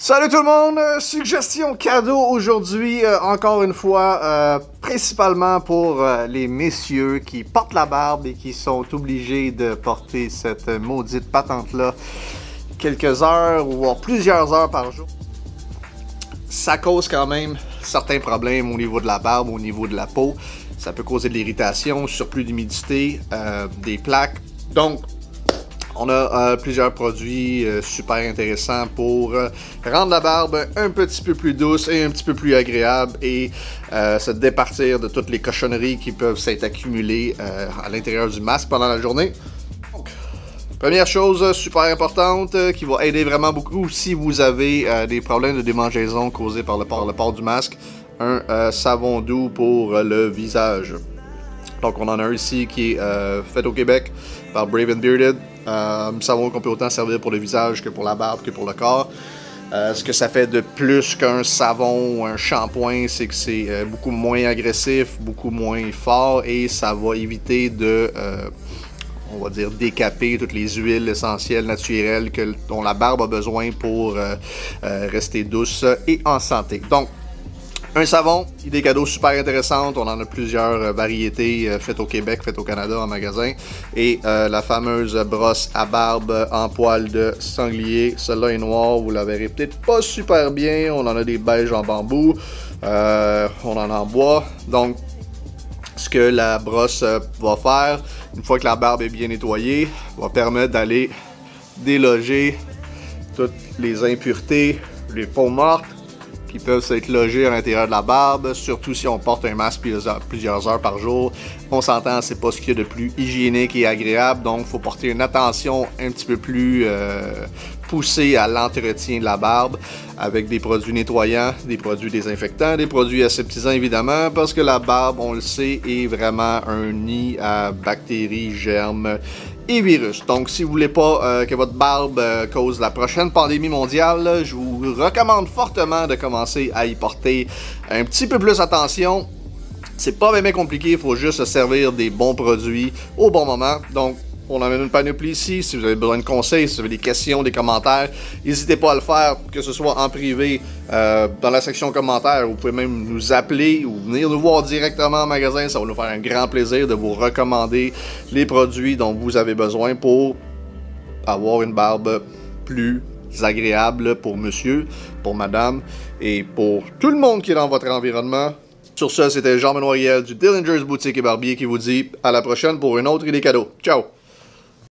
Salut tout le monde! Suggestion cadeau aujourd'hui, encore une fois, principalement pour les messieurs qui portent la barbe et qui sont obligés de porter cette maudite patente-là quelques heures ou voire plusieurs heures par jour. Ça cause quand même certains problèmes au niveau de la barbe, au niveau de la peau. Ça peut causer de l'irritation, surplus d'humidité, des plaques. Donc, on a plusieurs produits super intéressants pour rendre la barbe un petit peu plus douce et un petit peu plus agréable et se départir de toutes les cochonneries qui peuvent s'être accumulées à l'intérieur du masque pendant la journée. Donc, première chose super importante qui va aider vraiment beaucoup si vous avez des problèmes de démangeaison causés par le port du masque, un savon doux pour le visage. Donc on en a un ici qui est fait au Québec par Brave & Bearded. Savon qu'on peut autant servir pour le visage que pour la barbe que pour le corps. Ce que ça fait de plus qu'un savon ou un shampoing, c'est que c'est beaucoup moins agressif, beaucoup moins fort et ça va éviter de, on va dire, décaper toutes les huiles essentielles naturelles dont la barbe a besoin pour rester douce et en santé. Donc, un savon, idée cadeau super intéressante, on en a plusieurs variétés faites au Québec, faites au Canada en magasin. Et la fameuse brosse à barbe en poil de sanglier, celle-là est noire, vous la verrez peut-être pas super bien, on en a des beiges en bambou, on en a en bois. Donc, ce que la brosse va faire, une fois que la barbe est bien nettoyée, va permettre d'aller déloger toutes les impuretés, les peaux mortes, qui peuvent s'être logés à l'intérieur de la barbe, surtout si on porte un masque plusieurs heures par jour. On s'entend, c'est pas ce qu'il y a de plus hygiénique et agréable, donc il faut porter une attention un petit peu plus poussée à l'entretien de la barbe avec des produits nettoyants, des produits désinfectants, des produits aseptisants évidemment, parce que la barbe, on le sait, est vraiment un nid à bactéries, germes et virus. Donc, si vous voulez pas que votre barbe cause la prochaine pandémie mondiale, je vous recommande fortement de commencer à y porter un petit peu plus attention. C'est pas vraiment compliqué, il faut juste se servir des bons produits au bon moment. Donc, on en a une panoplie ici. Si vous avez besoin de conseils, si vous avez des questions, des commentaires, n'hésitez pas à le faire, que ce soit en privé, dans la section commentaires. Vous pouvez même nous appeler ou venir nous voir directement en magasin. Ça va nous faire un grand plaisir de vous recommander les produits dont vous avez besoin pour avoir une barbe plus agréable pour monsieur, pour madame et pour tout le monde qui est dans votre environnement. Sur ce, c'était Jean-Benoît Riel du Dillinger's Boutique et Barbier qui vous dit à la prochaine pour une autre idée cadeau. Ciao!